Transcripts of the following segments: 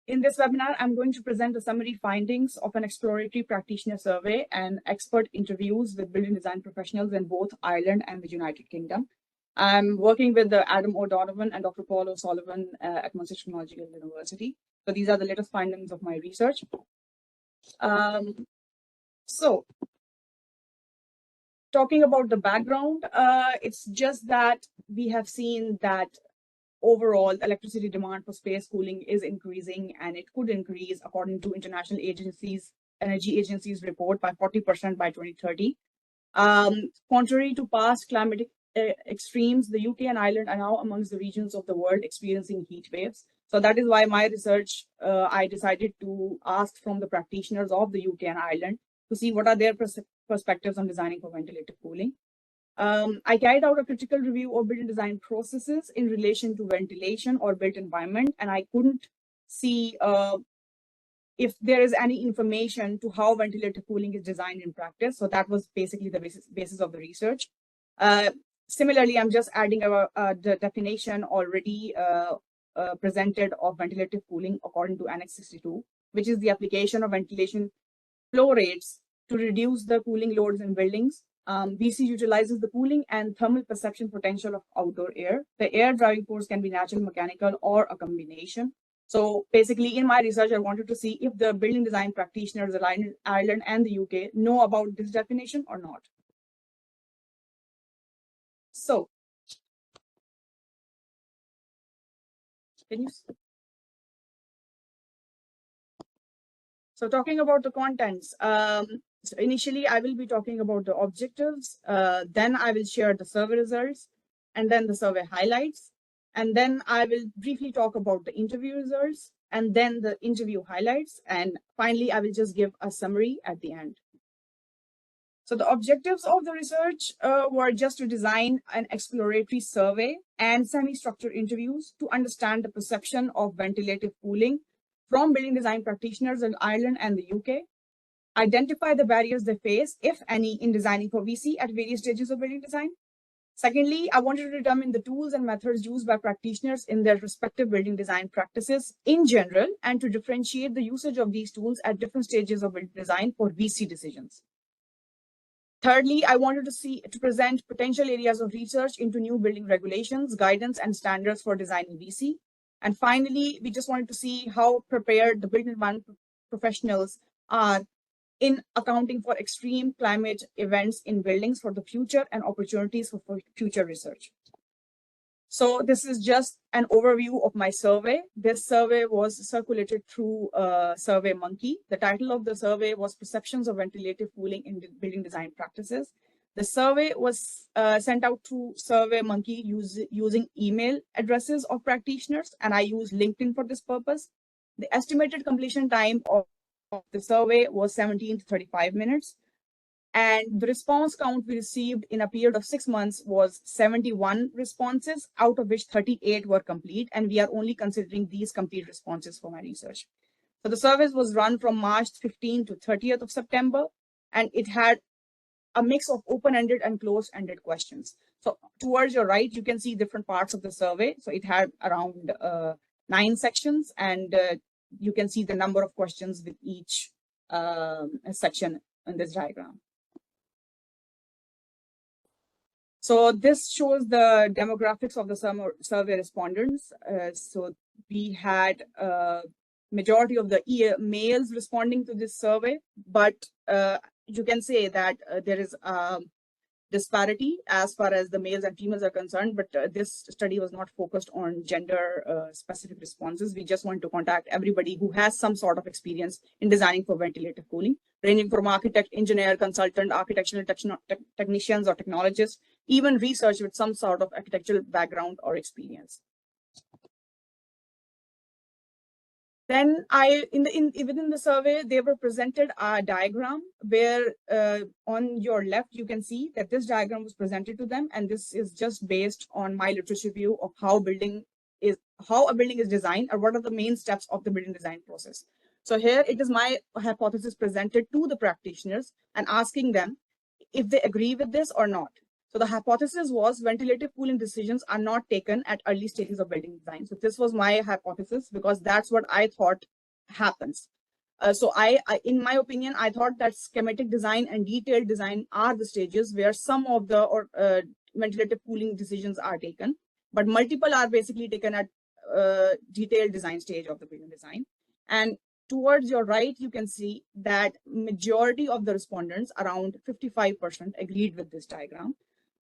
In this webinar, I'm going to present the summary findings of an exploratory practitioner survey and expert interviews with building design professionals in both Ireland and the United Kingdom. I'm working with Adam O'Donovan and Dr. Paul O'Sullivan at Munster Technological University. So these are the latest findings of my research. Talking about the background, it's just that we have seen that overall electricity demand for space cooling is increasing, and it could increase according to international agencies, energy agencies report by 40% by 2030. Contrary to past climatic extremes, the UK and Ireland are now amongst the regions of the world experiencing heat waves. So that is why my research, I decided to ask from the practitioners of the UK and Ireland to see what are their perspectives on designing for ventilative cooling. I carried out a critical review of building design processes in relation to ventilation or built environment, and I couldn't see if there is any information to how ventilative cooling is designed in practice. So that was basically the basis of the research. Similarly, I'm just adding the definition already presented of ventilative cooling according to Annex 62, which is the application of ventilation flow rates to reduce the cooling loads in buildings. VC utilizes the cooling and thermal perception potential of outdoor air. The air driving force can be natural, mechanical, or a combination. So basically, in my research, I wanted to see if the building design practitioners in Ireland and the UK know about this definition or not. So, talking about the contents. So initially, I will be talking about the objectives, then I will share the survey results, and then the survey highlights. And then I will briefly talk about the interview results, and then the interview highlights. And finally, I will just give a summary at the end. So the objectives of the research were just to design an exploratory survey and semi-structured interviews to understand the perception of ventilative cooling from building design practitioners in Ireland and the UK. Identify the barriers they face, if any, in designing for VC at various stages of building design. Secondly, I wanted to determine the tools and methods used by practitioners in their respective building design practices in general, and to differentiate the usage of these tools at different stages of building design for VC decisions. Thirdly, I wanted to present potential areas of research into new building regulations, guidance, and standards for designing VC. And finally, we just wanted to see how prepared the building environment professionals are in accounting for extreme climate events in buildings for the future and opportunities for future research. So this is just an overview of my survey. This survey was circulated through SurveyMonkey. The title of the survey was Perceptions of Ventilative Cooling in Building Design Practices. The survey was sent out to SurveyMonkey using email addresses of practitioners, and I used LinkedIn for this purpose. The estimated completion time of the survey was 17 to 35 minutes. And the response count we received in a period of 6 months was 71 responses, out of which 38 were complete. And we are only considering these complete responses for my research. So the survey was run from March 15 to 30th of September, and it had a mix of open-ended and closed-ended questions. So towards your right, you can see different parts of the survey. So it had around 9 sections, and you can see the number of questions with each section in this diagram. So this shows the demographics of the survey respondents. So we had majority of the males responding to this survey, but you can say that there is disparity as far as the males and females are concerned, but this study was not focused on gender specific responses. We just want to contact everybody who has some sort of experience in designing for ventilative cooling, ranging from architect, engineer, consultant, architectural technicians or technologists, even research with some sort of architectural background or experience. Then within the survey, they were presented a diagram where on your left, you can see that this diagram was presented to them. And this is just based on my literature review of how a building is designed, or what are the main steps of the building design process. So here it is my hypothesis presented to the practitioners and asking them if they agree with this or not. So the hypothesis was ventilative cooling decisions are not taken at early stages of building design. So this was my hypothesis because that's what I thought happens. So in my opinion, I thought that schematic design and detailed design are the stages where some of the ventilative cooling decisions are taken, but multiple are basically taken at detailed design stage of the building design. And towards your right, you can see that majority of the respondents, around 55%, agreed with this diagram.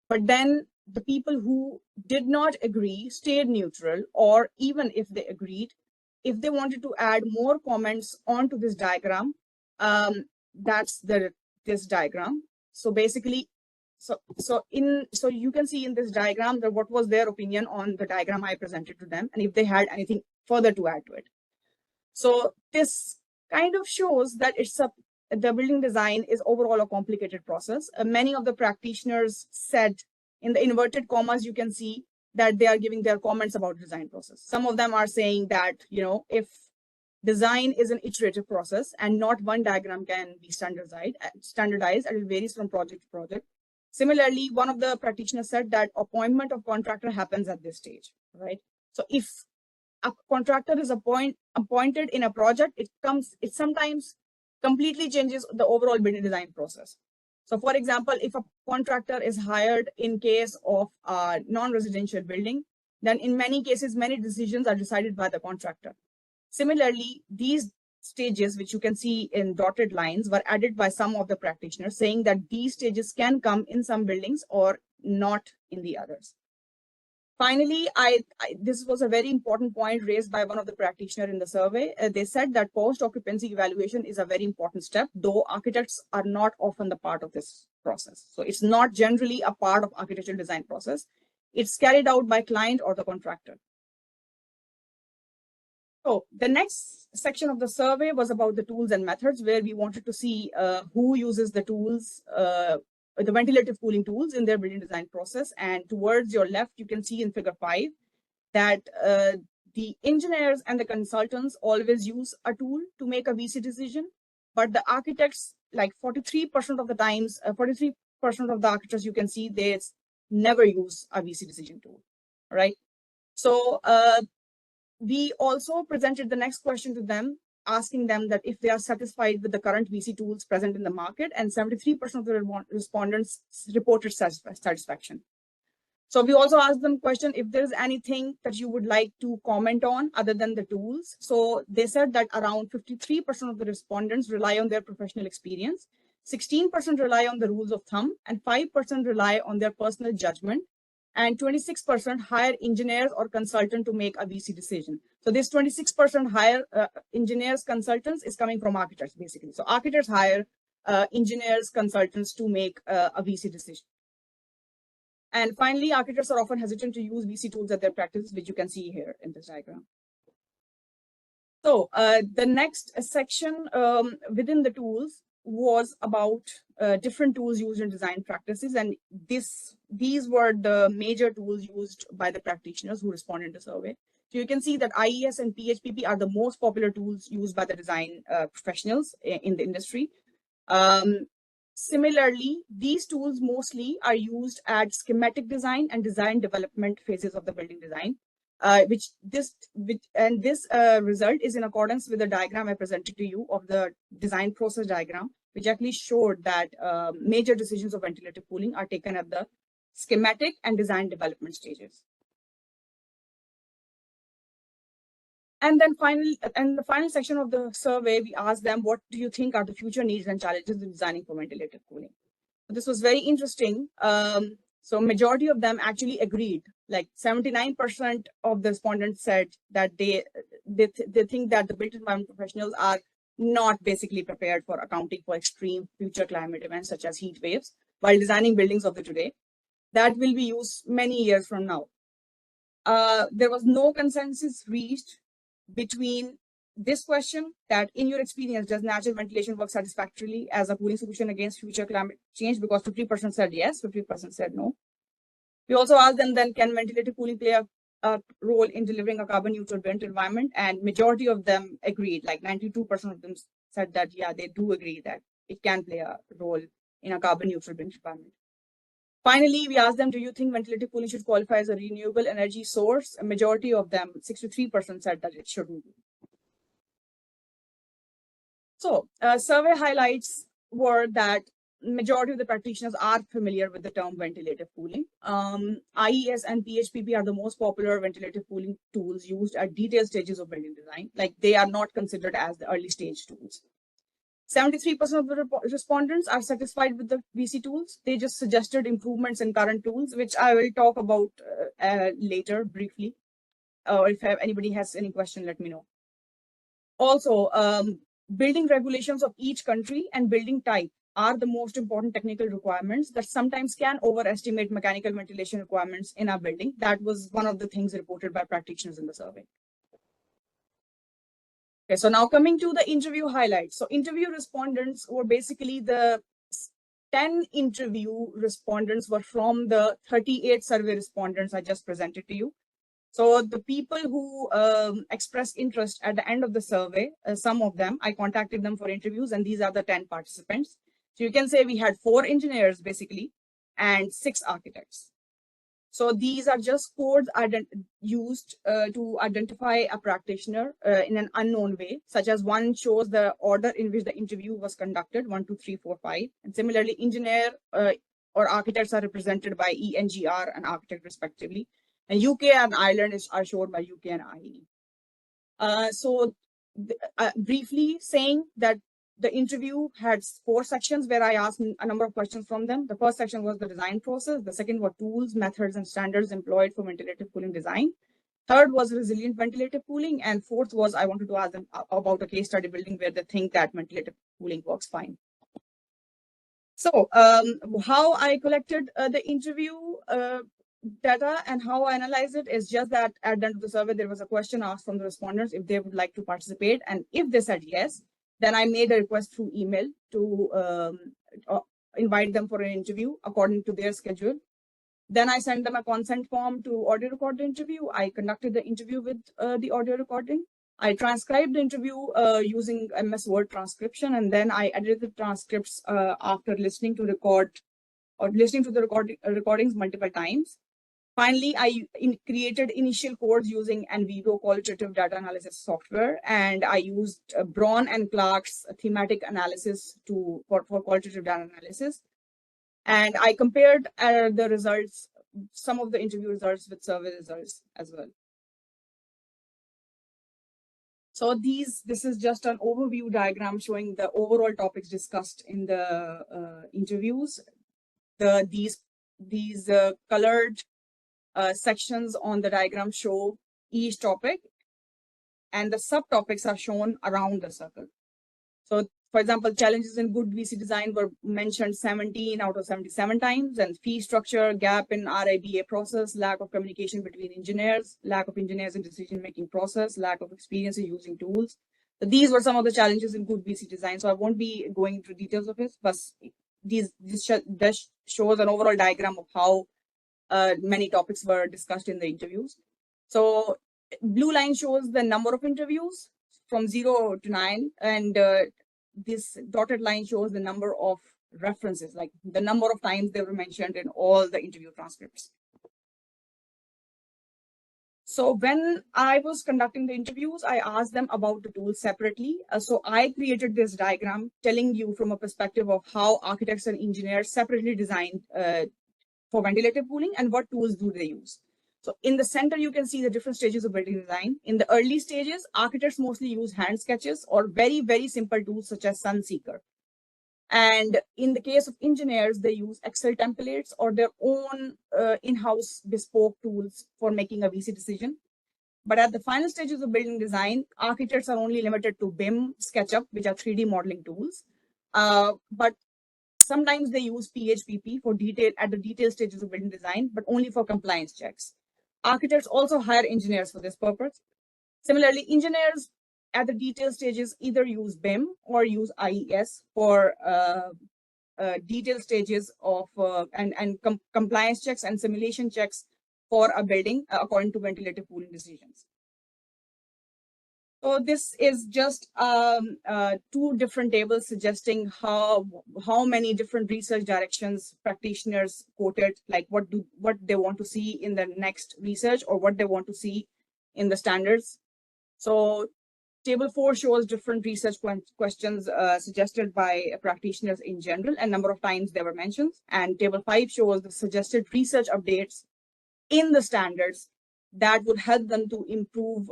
But then the people who did not agree stayed neutral, or even if they agreed, if they wanted to add more comments onto this diagram, that's this diagram. So basically, so you can see in this diagram that what was their opinion on the diagram I presented to them, and if they had anything further to add to it. So this kind of shows that the building design is overall a complicated process. Many of the practitioners said, in the inverted commas, you can see that they are giving their comments about the design process. Some of them are saying that, if design is an iterative process and not one diagram can be standardized, and it varies from project to project. Similarly, one of the practitioners said that appointment of contractor happens at this stage, right? So if a contractor is appointed in a project, it sometimes completely changes the overall building design process. So for example, if a contractor is hired in case of a non-residential building, then in many cases, many decisions are decided by the contractor. Similarly, these stages, which you can see in dotted lines, were added by some of the practitioners, saying that these stages can come in some buildings or not in the others. Finally, this was a very important point raised by one of the practitioners in the survey. They said that post-occupancy evaluation is a very important step, though architects are not often the part of this process. So it's not generally a part of architectural design process. It's carried out by client or the contractor. So the next section of the survey was about the tools and methods, where we wanted to see who uses the tools, the ventilative cooling tools in their building design process. And towards your left, you can see in figure 5 that the engineers and the consultants always use a tool to make a VC decision, but the architects, like 43% of the times, 43% of the architects, you can see they never use a VC decision tool, right? So we also presented the next question to them, asking them that if they are satisfied with the current VC tools present in the market, and 73% of the respondents reported satisfaction. So we also asked them question if there's anything that you would like to comment on other than the tools. So they said that around 53% of the respondents rely on their professional experience, 16% rely on the rules of thumb, and 5% rely on their personal judgment, and 26% hire engineers or consultant to make a VC decision. So this 26% hire engineers, consultants is coming from architects, basically. So architects hire engineers, consultants to make a VC decision. And finally, architects are often hesitant to use VC tools at their practice, which you can see here in this diagram. So the next section within the tools was about different tools used in design practices. And these were the major tools used by the practitioners who responded to the survey. So you can see that IES and PHPP are the most popular tools used by the design professionals in the industry. Similarly, these tools mostly are used at schematic design and design development phases of the building design, this result is in accordance with the diagram I presented to you of the design process diagram, which actually showed that major decisions of ventilative cooling are taken at the schematic and design development stages. And then the final section of the survey, we asked them, what do you think are the future needs and challenges in designing for ventilative cooling? So this was very interesting. So majority of them actually agreed. Like 79% of the respondents said that they think that the built environment professionals are not basically prepared for accounting for extreme future climate events such as heat waves while designing buildings of the today that will be used many years from now. There was no consensus reached between this question, that in your experience, does natural ventilation work satisfactorily as a cooling solution against future climate change? Because 50% said yes, 50% said no. We also asked them then, can ventilative cooling play a role in delivering a carbon neutral built environment? And majority of them agreed, like 92% of them said that, yeah, they do agree that it can play a role in a carbon neutral built environment. Finally, we asked them, do you think ventilative cooling should qualify as a renewable energy source? A majority of them, 63%, said that it shouldn't. So survey highlights were that majority of the practitioners are familiar with the term ventilative cooling. IES and PHPP are the most popular ventilative cooling tools used at detailed stages of building design. Like, they are not considered as the early stage tools. 73% of the respondents are satisfied with the VC tools. They just suggested improvements in current tools, which I will talk about later briefly. Or if anybody has any question, let me know. Also, building regulations of each country and building type are the most important technical requirements that sometimes can overestimate mechanical ventilation requirements in our building. That was one of the things reported by practitioners in the survey. Okay, so now coming to the interview highlights. So interview respondents were basically the 10 interview respondents were from the 38 survey respondents I just presented to you. So the people who expressed interest at the end of the survey, some of them, I contacted them for interviews, and these are the 10 participants. So you can say we had 4 engineers basically and 6 architects. So these are just codes used to identify a practitioner in an unknown way, such as one shows the order in which the interview was conducted, 1, 2, 3, 4, 5. And similarly, engineer or architects are represented by ENGR and architect respectively. And UK and Ireland are shown by UK and IE. Briefly saying that the interview had 4 sections where I asked a number of questions from them. The first section was the design process. The second were tools, methods, and standards employed for ventilative cooling design. Third was resilient ventilative cooling. And fourth was I wanted to ask them about a case study building where they think that ventilative cooling works fine. So how I collected the interview data and how I analyze it is just that at the end of the survey, there was a question asked from the respondents if they would like to participate. And if they said yes, then I made a request through email to invite them for an interview according to their schedule. Then I sent them a consent form to audio record the interview. I conducted the interview with the audio recording. I transcribed the interview using MS Word transcription, and then I edited the transcripts after listening to the recordings multiple times. Finally, I created initial codes using NVivo qualitative data analysis software, and I used Braun and Clark's thematic analysis for qualitative data analysis. And I compared the results, some of the interview results with survey results as well. So this is just an overview diagram showing the overall topics discussed in the interviews. These colored sections on the diagram show each topic, and the subtopics are shown around the circle. So, for example, challenges in good VC design were mentioned 17 out of 77 times, and fee structure, gap in RIBA process, lack of communication between engineers, lack of engineers in decision-making process, lack of experience in using tools. So these were some of the challenges in good VC design. So I won't be going into details of it, but this shows an overall diagram of how many topics were discussed in the interviews. So blue line shows the number of interviews from 0 to 9, and this dotted line shows the number of references, like the number of times they were mentioned in all the interview transcripts. So when I was conducting the interviews, I asked them about the tools separately. So I created this diagram telling you from a perspective of how architects and engineers separately designed for ventilative cooling and what tools do they use. So in the center, you can see the different stages of building design. In the early stages, architects mostly use hand sketches or very, very simple tools such as Sunseeker. And in the case of engineers, they use Excel templates or their own in-house bespoke tools for making a VC decision. But at the final stages of building design, architects are only limited to BIM, SketchUp, which are 3D modeling tools. But sometimes they use PHPP for at the detailed stages of building design, but only for compliance checks. Architects also hire engineers for this purpose. Similarly, engineers at the detailed stages either use BIM or use IES for detailed stages of compliance checks and simulation checks for a building according to ventilative cooling decisions. So So this is just 2 different tables suggesting how many different research directions practitioners quoted, like what they want to see in the next research or what they want to see in the standards. So table 4 shows different research questions suggested by practitioners in general and number of times they were mentioned. And table 5 shows the suggested research updates in the standards that would help them to improve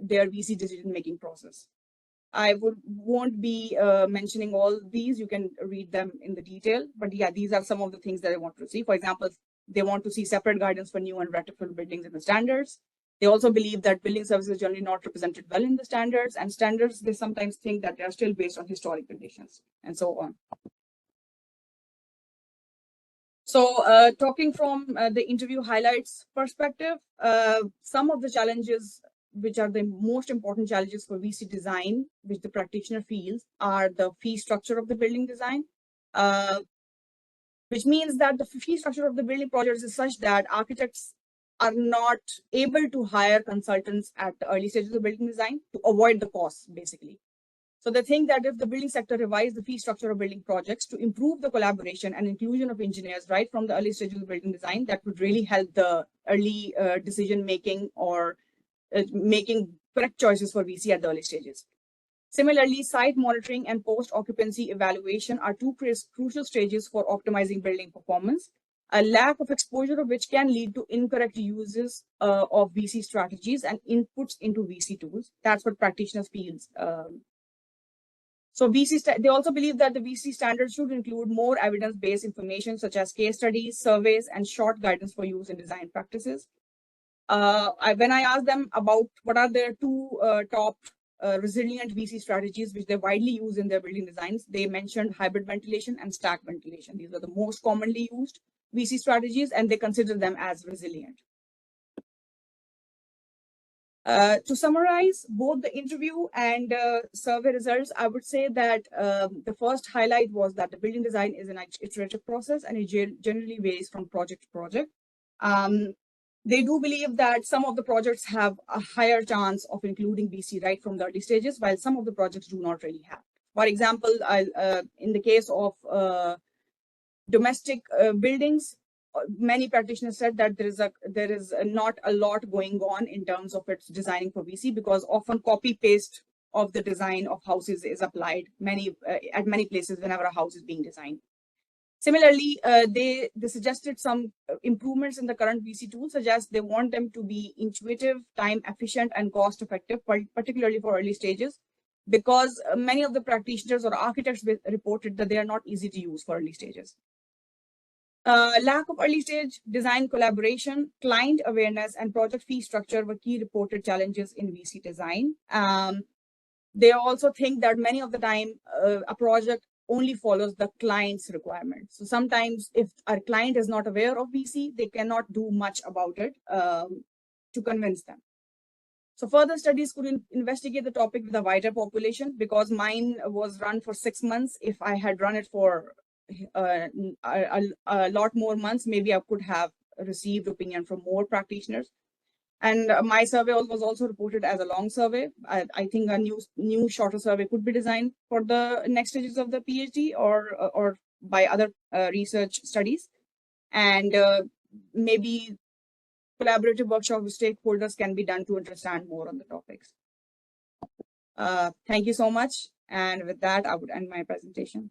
their VC decision-making process. I won't be mentioning all these. You can read them in the detail. But yeah, these are some of the things that I want to see. For example, they want to see separate guidance for new and retrofit buildings in the standards. They also believe that building services are generally not represented well in the standards, and standards, they sometimes think that they are still based on historic conditions and so on. So talking from the interview highlights perspective, some of the challenges which are the most important challenges for VC design, which the practitioner feels, are the fee structure of the building design, which means that the fee structure of the building projects is such that architects are not able to hire consultants at the early stages of building design to avoid the costs, basically. So they think that if the building sector revised the fee structure of building projects to improve the collaboration and inclusion of engineers right from the early stages of building design, that would really help the early decision-making or making correct choices for VC at the early stages. Similarly, site monitoring and post-occupancy evaluation are 2 crucial stages for optimizing building performance, a lack of exposure of which can lead to incorrect uses of VC strategies and inputs into VC tools. That's what practitioners feel. So they also believe that the VC standards should include more evidence-based information such as case studies, surveys, and short guidance for use in design practices. When I asked them about what are their 2 top resilient VC strategies which they widely use in their building designs, they mentioned hybrid ventilation and stack ventilation. These are the most commonly used VC strategies, and they consider them as resilient. To summarize both the interview and survey results, I would say that the first highlight was that the building design is an iterative process and it generally varies from project to project. They do believe that some of the projects have a higher chance of including VC right from the early stages, while some of the projects do not really have. For example, in the case of domestic buildings, many practitioners said that there is not a lot going on in terms of its designing for VC, because often copy paste of the design of houses is applied at many places whenever a house is being designed. Similarly, they suggested some improvements in the current VC tools, such as they want them to be intuitive, time efficient, and cost effective, particularly for early stages, because many of the practitioners or architects reported that they are not easy to use for early stages. Lack of early stage design collaboration, client awareness, and project fee structure were key reported challenges in VC design. They also think that many of the time a project only follows the client's requirements. So sometimes if our client is not aware of VC, they cannot do much about it to convince them. So further studies could investigate the topic with a wider population, because mine was run for 6 months. If I had run it for a lot more months, maybe I could have received opinion from more practitioners. And my survey was also reported as a long survey. I think a new shorter survey could be designed for the next stages of the PhD or by other research studies. And maybe collaborative workshop with stakeholders can be done to understand more on the topics. Thank you so much. And with that, I would end my presentation.